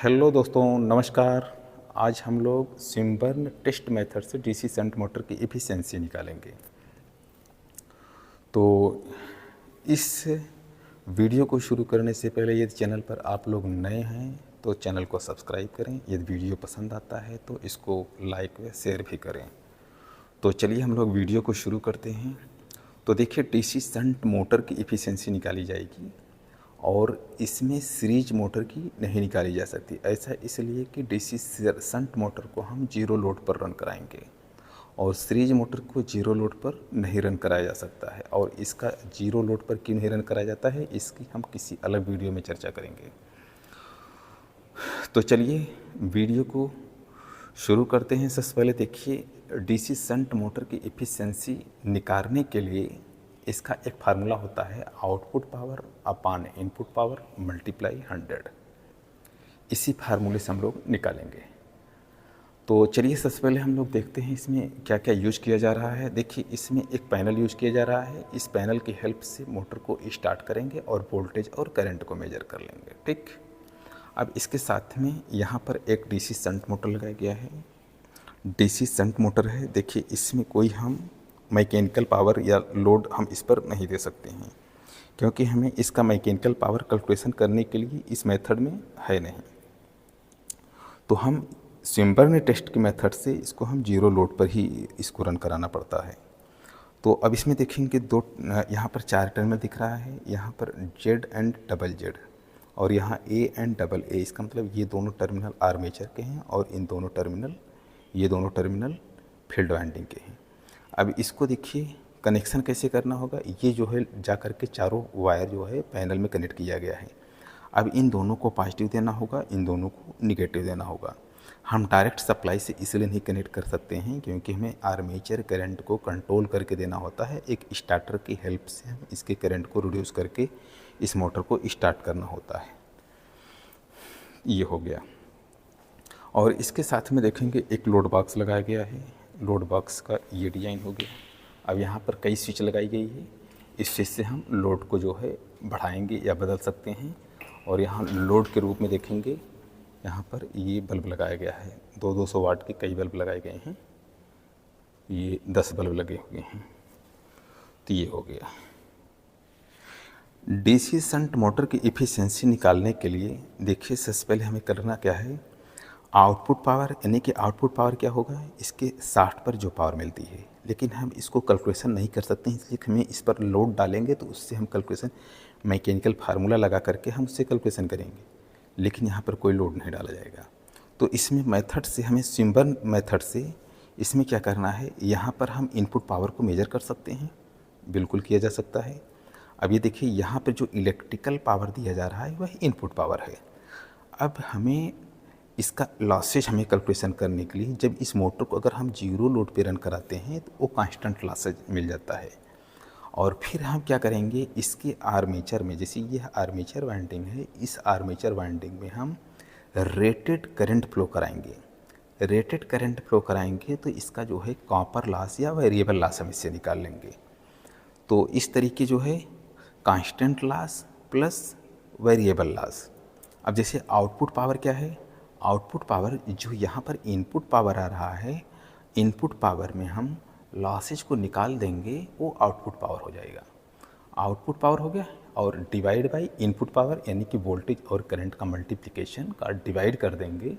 Hello दोस्तों, नमस्कार। आज हम लोग स्विमबर्न टेस्ट मेथड से डीसी शंट मोटर की एफिशिएंसी निकालेंगे। तो इस वीडियो को शुरू करने से पहले यदि चैनल पर आप लोग नए हैं तो चैनल को सब्सक्राइब करें। यदि वीडियो पसंद आता है तो इसको लाइक व शेयर भी करें। तो चलिए हम लोग वीडियो को शुरू करते हैं। तो देखिए, डीसी शंट मोटर की एफिशिएंसी निकाली जाएगी और इसमें सीरीज मोटर की नहीं निकाली जा सकती। ऐसा इसलिए कि डीसी शंट मोटर को हम जीरो लोड पर रन कराएंगे और सीरीज मोटर को जीरो लोड पर नहीं रन कराया जा सकता है। और इसका जीरो लोड पर क्यों नहीं रन कराया जाता है, इसकी हम किसी अलग वीडियो में चर्चा करेंगे। तो चलिए वीडियो को शुरू करते हैं। सबसे पहले देखिए, डीसी शंट मोटर की एफिशिएंसी निकालने के लिए इसका एक फार्मूला होता है, output power upon input power multiply 100। इसी फार्मूले से हम लोग निकालेंगे। तो चलिए सबसे पहले हम लोग देखते हैं इसमें क्या क्या यूज किया जा रहा है। देखिए, इसमें एक पैनल यूज किया जा रहा है। इस पैनल की हेल्प से मोटर को स्टार्ट करेंगे और वोल्टेज और करंट को मेजर कर लेंगे। ठीक, अब इसके साथ में यहाँ पर एक डीसी शंट मोटर लगाया गया है। डीसी शंट मोटर है। देखिए, इसमें कोई हम मैकेनिकल पावर या लोड हम इस पर नहीं दे सकते हैं, क्योंकि हमें इसका मैकेनिकल पावर कैलकुलेशन करने के लिए इस मेथड में है नहीं। तो हम स्विमबर्न टेस्ट के मेथड से इसको हम जीरो लोड पर ही इसको रन कराना पड़ता है। तो अब इसमें देखेंगे दो, यहाँ पर चार टर्मिनल दिख रहा है। यहाँ पर जेड एंड डबल जेड और यहाँ ए एंड डबल ए। इसका मतलब ये दोनों टर्मिनल आर्मेचर के हैं और इन दोनों टर्मिनल, ये दोनों टर्मिनल फील्ड वाइंडिंग के हैं। अब इसको देखिए कनेक्शन कैसे करना होगा। ये जो है जा कर के चारों वायर जो है पैनल में कनेक्ट किया गया है। अब इन दोनों को पॉजिटिव देना होगा, इन दोनों को निगेटिव देना होगा। हम डायरेक्ट सप्लाई से इसलिए नहीं कनेक्ट कर सकते हैं क्योंकि हमें आर्मेचर करंट को कंट्रोल करके देना होता है। एक स्टार्टर की हेल्प से हम इसके करंट को रिड्यूस करके इस मोटर को स्टार्ट करना होता है। ये हो गया। और इसके साथ में देखेंगे एक लोड बॉक्स लगाया गया है। लोड बॉक्स का ये डिज़ाइन हो गया। अब यहाँ पर कई स्विच लगाई गई है। इस स्विच से हम लोड को जो है बढ़ाएंगे या बदल सकते हैं। और यहाँ लोड के रूप में देखेंगे, यहाँ पर ये बल्ब लगाया गया है। 200 वाट के कई बल्ब लगाए गए हैं। ये 10 बल्ब लगे हुए हैं। तो ये हो गया। डीसी शंट मोटर की एफिशिएंसी निकालने के लिए देखिए, सबसे पहले हमें करना क्या है, आउटपुट पावर, यानी कि आउटपुट पावर क्या होगा, इसके 60 पर जो पावर मिलती है। लेकिन हम इसको कैलकुलेशन नहीं कर सकते हैं, इसलिए हमें इस पर लोड डालेंगे तो उससे हम कैलकुलेशन मैकेनिकल फार्मूला लगा करके हम उससे कैलकुलेशन करेंगे। लेकिन यहाँ पर कोई लोड नहीं डाला जाएगा। तो इसमें मेथड से, हमें स्विमबर्न मेथड से इसमें क्या करना है, यहाँ पर हम इनपुट पावर को मेजर कर सकते हैं। बिल्कुल किया जा सकता है। अब ये देखिए, यहाँ पर जो इलेक्ट्रिकल पावर दिया जा रहा है वह इनपुट पावर है। अब हमें इसका लॉसेज हमें कैलकुलेशन करने के लिए, जब इस मोटर को अगर हम जीरो लोड पे रन कराते हैं तो वो कांस्टेंट लॉसेज मिल जाता है। और फिर हम क्या करेंगे, इसके आर्मेचर में, जैसे ये आर्मेचर वाइंडिंग है, इस आर्मेचर वाइंडिंग में हम रेटेड करंट फ्लो कराएंगे। रेटेड करंट फ्लो कराएंगे तो इसका जो है कॉपर लॉस या वेरिएबल लॉस हम इससे निकाल लेंगे। तो इस तरीके जो है constant loss plus variable loss. अब जैसे आउटपुट पावर क्या है, आउटपुट पावर जो यहाँ पर इनपुट पावर आ रहा है, इनपुट पावर में हम लॉसेज को निकाल देंगे, वो आउटपुट पावर हो जाएगा। आउटपुट पावर हो गया और डिवाइड बाय इनपुट पावर, यानी कि वोल्टेज और करंट का मल्टीप्लिकेशन का डिवाइड कर देंगे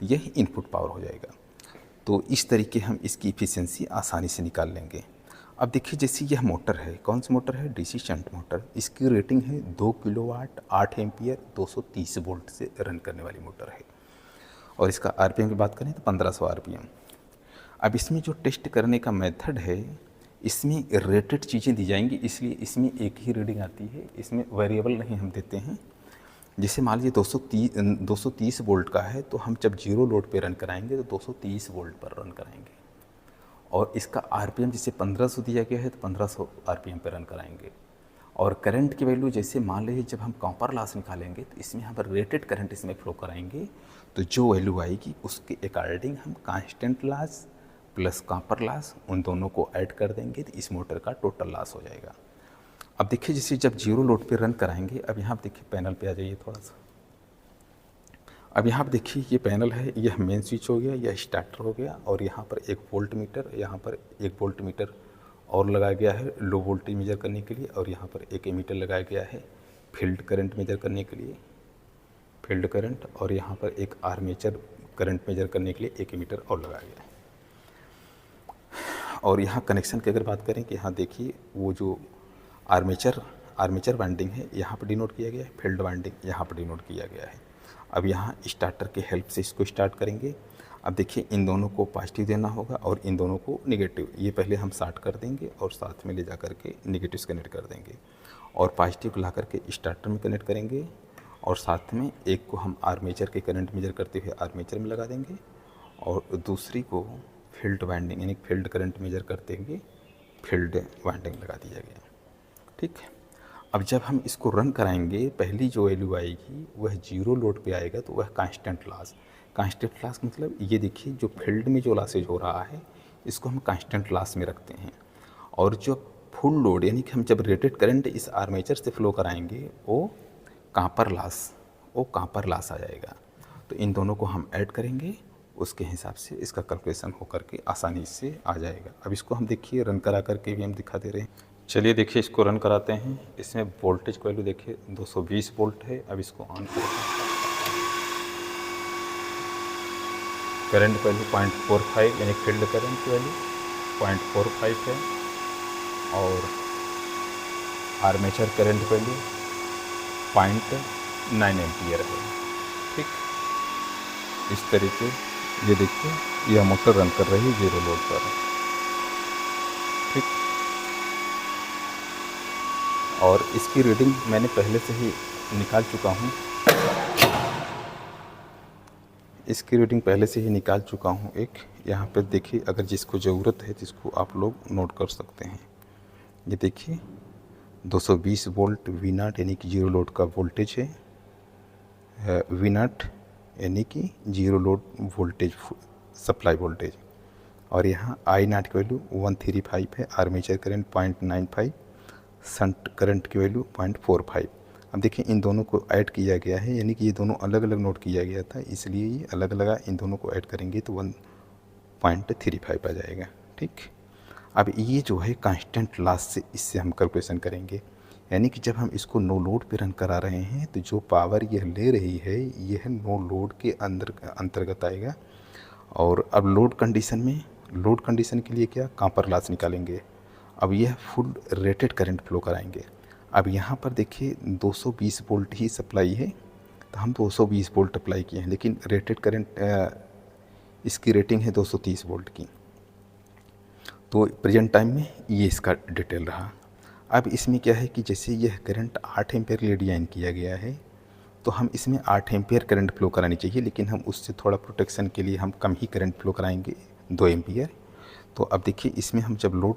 तो यह इनपुट पावर हो जाएगा। तो इस तरीके हम इसकी इफ़िशियंसी आसानी से निकाल लेंगे। अब देखिए, जैसे यह मोटर है, कौन सी मोटर है, डीसी शंट मोटर। इसकी रेटिंग है 2 किलोवाट 8 एम्पियर 230 वोल्ट से रन करने वाली मोटर है। और इसका आरपीएम की बात करें तो 1500 आरपीएम। अब इसमें जो टेस्ट करने का मेथड है, इसमें रेटेड चीज़ें दी जाएंगी, इसलिए इसमें एक ही रीडिंग आती है। इसमें वेरिएबल नहीं हम देते हैं। जैसे मान लीजिए 230 वोल्ट का है, तो हम जब जीरो लोड पे रन कराएंगे तो 230 वोल्ट पर रन कराएंगे। और इसका आरपीएम जैसे 1500 दिया गया है तो 1500 आरपीएम पर रन कराएंगे। और करंट की वैल्यू, जैसे मान लीजिए जब हम कॉपर लॉस निकालेंगे तो इसमें यहाँ पर रेटेड करंट इसमें फ्लो कराएंगे, तो जो वैल्यू आएगी उसके अकॉर्डिंग हम constant loss plus copper loss उन दोनों को ऐड कर देंगे तो इस मोटर का टोटल लॉस हो जाएगा। अब देखिए, जैसे जब जीरो लोड पे रन कराएंगे, अब यहाँ देखिए पैनल पे आ जाइए थोड़ा सा। अब यहाँ पर देखिए ये पैनल है, यह मेन स्विच हो गया, यह स्टार्टर हो गया, और यहाँ पर एक वोल्ट मीटर, यहाँ पर एक वोल्ट मीटर और लगाया गया है लो वोल्टेज मेजर करने के लिए, और यहाँ पर एक एमीटर लगाया गया है फील्ड करंट मेजर करने के लिए, फील्ड करंट, और यहाँ पर एक आर्मेचर करंट मेजर करने के लिए एक एमीटर और लगाया गया है। और यहाँ कनेक्शन की अगर बात करें कि यहाँ देखिए वो जो आर्मेचर वाइंडिंग है यहाँ पर डिनोट किया गया है, फील्ड वाइंडिंग यहाँ पर डिनोट किया गया है। अब यहाँ स्टार्टर के हेल्प से इसको स्टार्ट करेंगे। अब देखिए इन दोनों को पॉजिटिव देना होगा और इन दोनों को नेगेटिव, ये पहले हम स्टार्ट कर देंगे और साथ में ले जा कर के नेगेटिव से कनेक्ट कर देंगे, और पॉजिटिव ला करके स्टार्टर में कनेक्ट करेंगे, और साथ में एक को हम आर्मेचर के करंट मेजर करते हुए आर्मेचर में लगा देंगे, और दूसरी को फील्ड वाइंडिंग यानी फील्ड करंट मेजर करते हुए फील्ड वाइंडिंग लगा दिया गया। ठीक है, अब जब हम इसको रन कराएंगे पहली जो वैल्यू आएगी वह जीरो लोड पे आएगा, तो वह कांस्टेंट लॉस। कांस्टेंट लॉस मतलब ये देखिए जो फील्ड में जो लॉसेज हो रहा है इसको हम कांस्टेंट लॉस में रखते हैं, और जो फुल लोड यानी कि हम जब रेटेड करंट इस आर्मेचर से फ्लो कराएंगे वो कॉपर लॉस आ जाएगा। तो इन दोनों को हम ऐड करेंगे, उसके हिसाब से इसका कैलकुलेशन होकर के आसानी से आ जाएगा। अब इसको हम देखिए रन करा करके भी हम दिखा दे रहे हैं। चलिए देखिए इसको रन कराते हैं। इसमें वोल्टेज वैल्यू देखिए 220 वोल्ट है। अब इसको ऑन करते हैं। करंट वैल्यू 0.45 यानी फील्ड करंट की वैल्यू 0.45 है, और आर्मेचर करंट वैल्यू 0.9 एम्पियर है। ठीक, इस तरीके ये देखिए यह मोटर रन कर रही है जीरो लोड पर। ठीक, और इसकी रीडिंग मैंने पहले से ही निकाल चुका हूँ, एक यहाँ पर देखिए, अगर जिसको ज़रूरत है जिसको आप लोग नोट कर सकते हैं। ये देखिए 220 वोल्ट V0 यानी कि जीरो लोड का वोल्टेज है, V0 यानी कि zero load voltage supply voltage, और यहाँ I0 की वैल्यू 135 है, आर्मेचर करंट 0.95, शंट करंट की वैल्यू 0.45। अब देखिए इन दोनों को ऐड किया गया है, यानी कि ये दोनों अलग अलग नोट किया गया था, इसलिए ये अलग अलग, इन दोनों को ऐड करेंगे तो 1.35 आ जाएगा। ठीक, अब ये जो है कांस्टेंट लॉस से इससे हम कैलकुलेशन करेंगे, यानी कि जब हम इसको नो लोड पे रन करा रहे हैं तो जो पावर यह ले रही है यह नो लोड के अंतर्गत आएगा। और अब लोड कंडीशन के लिए क्या कॉपर लॉस निकालेंगे। अब यह फुल रेटेड करंट फ्लो कराएंगे। अब यहाँ पर देखिए 220 वोल्ट ही सप्लाई है, तो हम 220 वोल्ट अप्लाई किए हैं, लेकिन रेटेड करंट इसकी रेटिंग है 230 वोल्ट की। तो प्रेजेंट टाइम में ये इसका डिटेल रहा। अब इसमें क्या है कि जैसे यह करंट 8 एम्पेयर के लिए डिज़ाइन किया गया है, तो हम इसमें 8 एम्पेयर करंट फ्लो करानी चाहिए, लेकिन हम उससे थोड़ा प्रोटेक्शन के लिए हम कम ही करंट फ्लो कराएंगे, 2 एम्पियर। तो अब देखिए इसमें हम जब लोड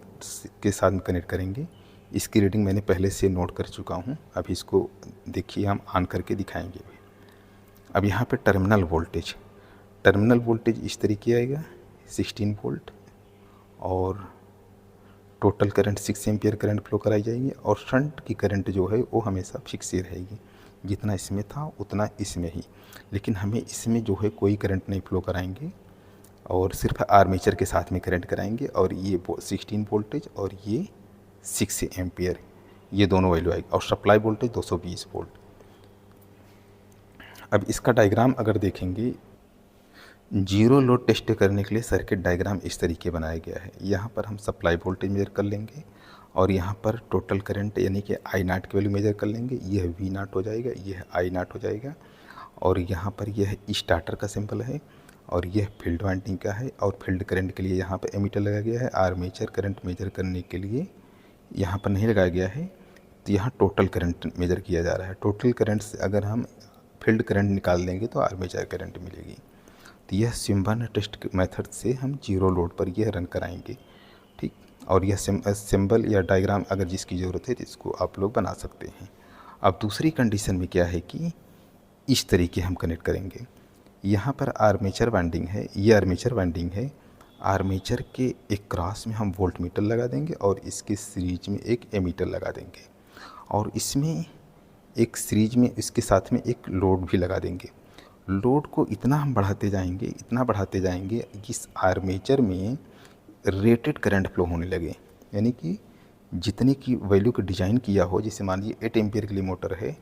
के साथ कनेक्ट करेंगे, इसकी रीडिंग मैंने पहले से नोट कर चुका हूँ। अब इसको देखिए हम ऑन करके दिखाएंगे। अब यहाँ पे टर्मिनल वोल्टेज इस तरीके आएगा 16 वोल्ट, और total current 6 ampere current flow कराई जाएगी, और शंट की करंट जो है वो हमेशा फिक्स ही रहेगी, जितना इसमें था उतना इसमें ही, लेकिन हमें इसमें जो है कोई करंट नहीं फ्लो कराएंगे, और सिर्फ आर्मेचर के साथ में करंट कराएंगे। और ये 16 वोल्टेज और ये 6 एम्पियर, ये दोनों वैल्यू आएगी, और सप्लाई वोल्टेज 220 वोल्ट। अब इसका डायग्राम अगर देखेंगे, जीरो लोड टेस्ट करने के लिए सर्किट डायग्राम इस तरीके बनाया गया है। यहाँ पर हम सप्लाई वोल्टेज मेजर कर लेंगे, और यहाँ पर टोटल करंट यानी कि I0 की वैल्यू मेजर कर लेंगे, यह V0 हो जाएगा, यह I0 हो जाएगा, और यहाँ पर यह स्टार्टर का सिंबल है, और यह फील्ड वाइंडिंग का है। और फील्ड करंट के लिए यहाँ पर एमीटर लगाया गया है, आर्मेचर करंट मेजर करने के लिए यहाँ पर नहीं लगाया गया है, तो यहाँ टोटल करंट मेजर किया जा रहा है। टोटल करंट से अगर हम फील्ड करंट निकाल देंगे तो आर्मेचर करंट मिलेगी। तो यह सिम्बन टेस्ट मेथड से हम जीरो लोड पर यह रन कराएंगे। ठीक, और यह सिंबल या डायग्राम अगर जिसकी ज़रूरत है तो इसको आप लोग बना सकते हैं। अब दूसरी कंडीशन में क्या है कि इस तरीके हम कनेक्ट करेंगे। यहाँ पर आर्मेचर वाइंडिंग है, ये आर्मेचर वाइंडिंग है, आर्मेचर के एक क्रॉस में हम वोल्ट मीटर लगा देंगे, और इसके सीरीज में एक एमीटर लगा देंगे, और इसमें एक सीरीज में इसके साथ में एक लोड भी लगा देंगे। लोड को इतना हम बढ़ाते जाएंगे, इतना बढ़ाते जाएंगे कि इस आर्मेचर में रेटेड करंट फ्लो होने लगे। यानी कि जितने की वैल्यू को डिज़ाइन किया हो, जैसे मान लीजिए 8 एम्पियर के लिए मोटर है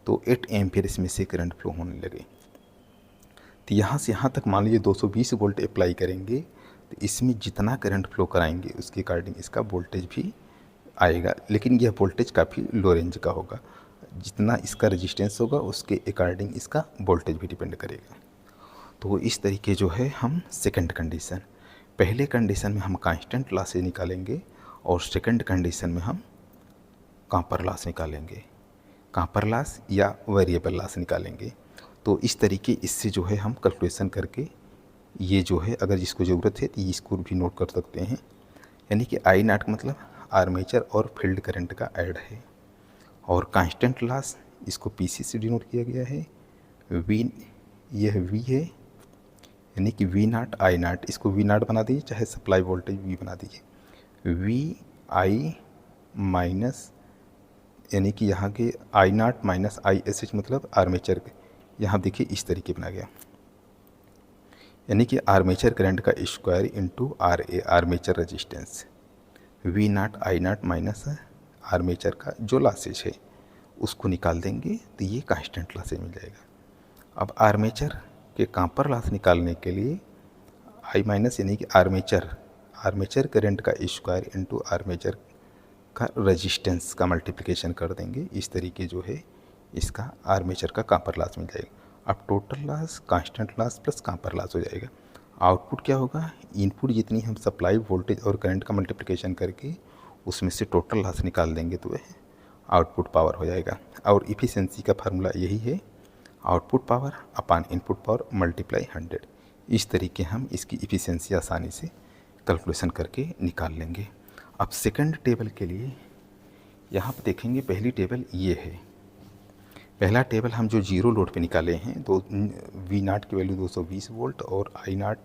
तो 8 एम्पियर इसमें से करंट फ्लो होने लगे। तो यहाँ से यहाँ तक मान लीजिए 220 वोल्ट अप्लाई करेंगे तो इसमें जितना करंट फ्लो कराएंगे उसके अकॉर्डिंग इसका वोल्टेज भी आएगा, लेकिन यह वोल्टेज काफ़ी लो रेंज का होगा। जितना इसका रेजिस्टेंस होगा उसके अकॉर्डिंग इसका वोल्टेज भी डिपेंड करेगा। तो इस तरीके जो है हम सेकंड कंडीशन, पहले कंडीशन में हम कांस्टेंट लॉसेज निकालेंगे और सेकंड कंडीशन में हम कॉपर लॉस निकालेंगे, कॉपर लॉस या वेरिएबल लॉस निकालेंगे। तो इस तरीके इससे जो है हम कैलकुलेशन करके ये जो है अगर जिसको ज़रूरत है तो इसको भी नोट कर सकते हैं। यानी कि आई नॉट का मतलब आर्मेचर और फील्ड करंट का ऐड है, और कांस्टेंट लॉस इसको पीसी से डिनोट किया गया है। वी, यह वी है, यानी कि वी नॉट आई नॉट, इसको वी नॉट बना दीजिए, चाहे सप्लाई वोल्टेज वी बना दीजिए। वी आई माइनस, यानी कि यहाँ के I naught minus I S H मतलब आर्मेचर के, यहाँ देखिए इस तरीके बना गया, यानी कि आर्मेचर करंट का square into R A, armature resistance. V naught I naught minus armature का जो लॉसेज है उसको निकाल देंगे तो ये कांस्टेंट लॉसेज मिल जाएगा। अब आर्मेचर के कॉपर लॉस निकालने के लिए आई माइनस, यानी कि आर्मेचर करंट का स्क्वायर इंटू आर्मेचर का रेजिस्टेंस का मल्टीप्लिकेशन कर देंगे। इस तरीके जो है इसका आर्मेचर का कॉपर लॉस मिल जाएगा। अब total loss constant loss plus copper loss हो जाएगा। आउटपुट क्या होगा, इनपुट जितनी हम सप्लाई वोल्टेज और करंट का मल्टीप्लिकेशन करके उसमें से टोटल लॉस निकाल देंगे तो वह आउटपुट पावर हो जाएगा। और इफ़िशेंसी का फार्मूला यही है, output power upon input power multiply 100। इस तरीके हम इसकी इफ़िशेंसी आसानी से कैलकुलेशन करके निकाल लेंगे। अब सेकंड टेबल के लिए यहाँ पर देखेंगे, पहली टेबल ये है। पहला टेबल हम जो जीरो लोड पे निकाले हैं, तो वी नाट की वैल्यू 220 वोल्ट और आई नाट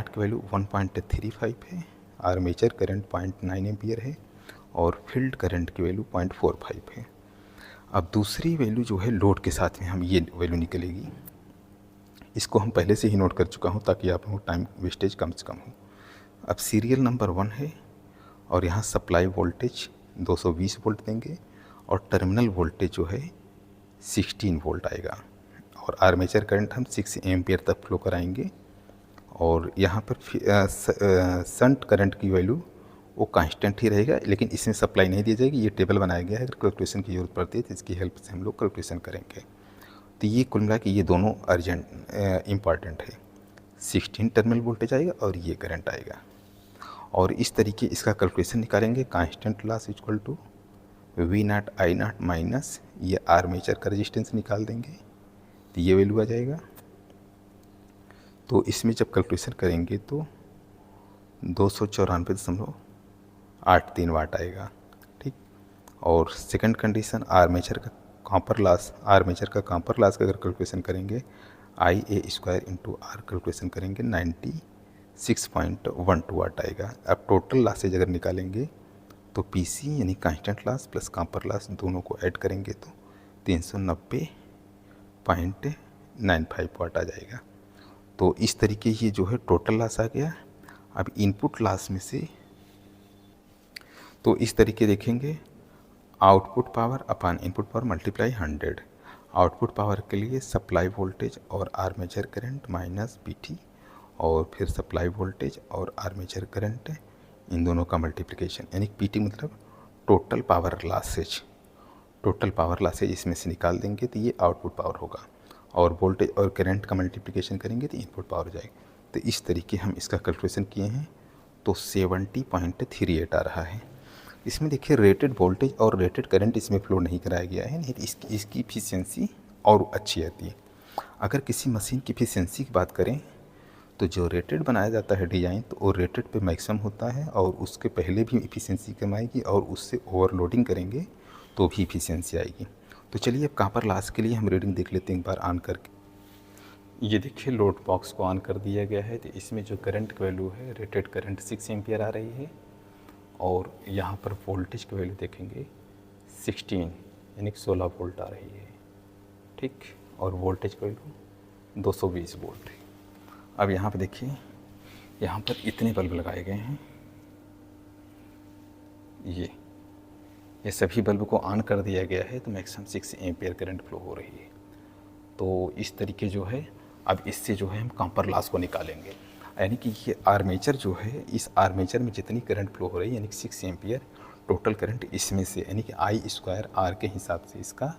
की वैल्यू 1.35 है, आर्मेचर करंट 0.9 एम्पियर है और फील्ड करंट की वैल्यू 0.45 है। अब दूसरी वैल्यू जो है लोड के साथ में हम ये वैल्यू निकलेगी, इसको हम पहले से ही नोट कर चुका हूँ ताकि आप लोगों को टाइम वेस्टेज कम से कम हो। अब सीरियल नंबर 1 है और यहाँ सप्लाई वोल्टेज 220 वोल्ट देंगे और टर्मिनल वोल्टेज जो है 16 वोल्ट आएगा और आर्मेचर करंट हम 6 एम्पियर तक फ्लो कराएंगे। और यहाँ पर शंट करंट की वैल्यू वो कांस्टेंट ही रहेगा, लेकिन इसमें सप्लाई नहीं दी जाएगी। ये टेबल बनाया गया है, अगर कैलकुलेशन की ज़रूरत पड़ती है तो इसकी हेल्प से हम लोग कैलकुलेशन करेंगे। तो ये कुल मिला के ये दोनों अर्जेंट इम्पॉर्टेंट है, 16 टर्मिनल वोल्टेज आएगा और ये करंट आएगा। और इस तरीके इसका कैलकुलेशन निकालेंगे, constant loss equal to V naught I naught minus ये आर्मेचर का रेजिस्टेंस निकाल देंगे तो ये वैल्यू आ जाएगा। तो इसमें जब कैलकुलेशन करेंगे तो 294.83 वाट आएगा, ठीक। और सेकंड कंडीशन आर्मेचर का कॉपर लॉस का अगर कैलकुलेशन करेंगे आई ए स्क्वायर इंटू आर कैलकुलेशन करेंगे 96.12 वाट आएगा। अब टोटल लॉसेज अगर निकालेंगे तो पीसी यानी constant loss plus copper loss दोनों को ऐड करेंगे तो 390.95 वाट आ जाएगा। तो इस तरीके ये जो है टोटल लॉस आ गया। अब इनपुट लॉस में से तो इस तरीके देखेंगे, output power upon input power multiply 100। Output power के लिए सप्लाई वोल्टेज और आर्मेचर करंट माइनस पीटी और फिर सप्लाई वोल्टेज और आर्मेचर करंट इन दोनों का मल्टीप्लिकेशन, यानी पीटी मतलब टोटल पावर लॉसेज इसमें से निकाल देंगे तो ये आउटपुट पावर होगा। और वोल्टेज और करंट का मल्टीप्लिकेशन करेंगे तो इनपुट पावर हो जाएगा। तो इस तरीके हम इसका कैलकुलेशन किए हैं तो 70.38 आ रहा है। इसमें देखिए रेटेड वोल्टेज और रेटेड करंट इसमें फ्लो नहीं कराया गया है, नहीं तो इसकी इफिशियंसी और अच्छी आती है। अगर किसी मशीन की इफिशियंसी की बात करें तो जो रेटेड बनाया जाता है डिज़ाइन तो वो रेटेड पे मैक्सिमम होता है और उसके पहले भी इफिशियंसी कम आएगी और उससे ओवरलोडिंग करेंगे तो भी इफिशियंसी आएगी। तो चलिए अब कॉपर लॉस के लिए हम रीडिंग देख लेते हैं एक बार ऑन करके। ये देखिए लोड बॉक्स को ऑन कर दिया गया है तो इसमें जो करंट की वैल्यू है रेटेड करंट 6 एम्पियर आ रही है और यहाँ पर वोल्टेज की वैल्यू देखेंगे 16 यानी कि 16 वोल्ट आ रही है, ठीक। और वोल्टेज की वैल्यू 220 वोल्ट। अब यहाँ पे देखिए, यहाँ पर इतने बल्ब लगाए गए हैं, ये सभी बल्ब को ऑन कर दिया गया है, तो मैक्सिमम 6 एम्पियर करंट फ्लो हो रही है। तो इस तरीके जो है, अब इससे जो है हम कॉपर लॉस को निकालेंगे, यानी कि ये आर्मेचर जो है, इस आर्मेचर में जितनी करंट फ्लो हो रही है यानी कि 6 एम्पियर टोटल करंट इसमें से, यानी कि I² R के हिसाब से इसका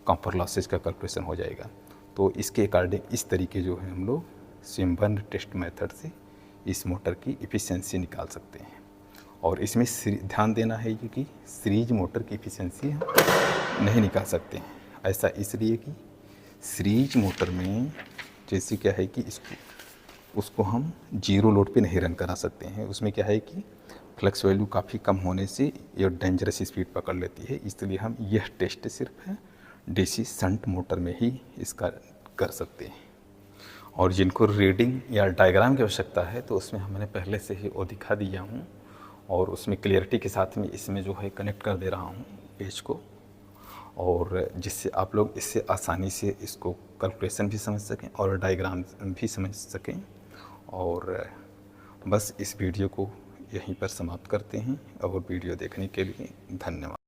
कॉपर लॉसेज का कैलकुलेशन हो जाएगा। तो इसके अकॉर्डिंग इस तरीके जो है हम लोग सिम्बर्न टेस्ट मेथड से इस मोटर की इफ़िशियंसी निकाल सकते हैं। और इसमें ध्यान देना है कि सीरीज मोटर की इफ़िशियंसी हम नहीं निकाल सकते हैं। ऐसा इसलिए कि सीरीज मोटर में जैसे क्या है कि उसको हम जीरो लोड पे नहीं रन करा सकते हैं। उसमें क्या है कि फ्लक्स वैल्यू काफ़ी कम होने से ये डेंजरस स्पीड पकड़ लेती है। इसलिए हम यह टेस्ट सिर्फ है डीसी शंट मोटर में ही इसका कर सकते हैं। और जिनको रीडिंग या डायग्राम की आवश्यकता है तो उसमें हमने पहले से ही वो दिखा दिया हूँ, और उसमें क्लियरिटी के साथ में इसमें जो है कनेक्ट कर दे रहा हूँ पेज को, और जिससे आप लोग इससे आसानी से इसको कैलकुलेशन भी समझ सकें और डायग्राम भी समझ सकें। और बस इस वीडियो को यहीं पर समाप्त करते हैं, और वीडियो देखने के लिए धन्यवाद।